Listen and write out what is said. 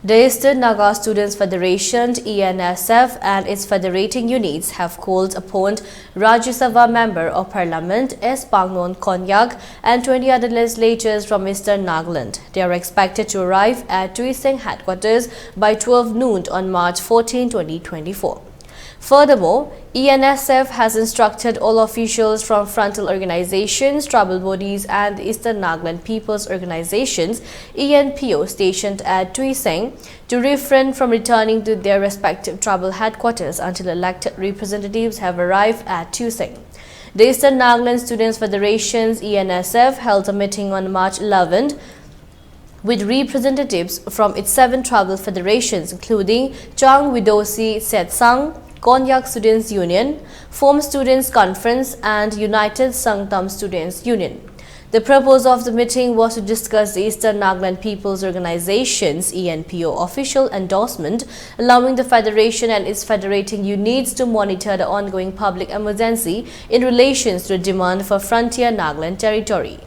The Eastern Naga Students Federation (ENSF) and its federating units have called upon Rajya Sabha Member of Parliament S. Pangnon Konyak and 20 other legislators from Eastern Nagaland. They are expected to arrive at Tuensang headquarters by 12 noon on March 14, 2024. Furthermore, ENSF has instructed all officials from frontal organizations, tribal bodies and the Eastern Nagaland People's Organizations (ENPO) stationed at Tuensang to refrain from returning to their respective tribal headquarters until elected representatives have arrived at Tuensang. The Eastern Nagaland Students Federation (ENSF) held a meeting on March 11 with representatives from its 7 tribal federations including Chang Widosi Setsang, Konyak Students Union, Form Students Conference and United Sangtam Students Union. The purpose of the meeting was to discuss the Eastern Nagaland People's Organizations (ENPO) official endorsement allowing the federation and its federating units to monitor the ongoing public emergency in relation to the demand for frontier Nagaland territory.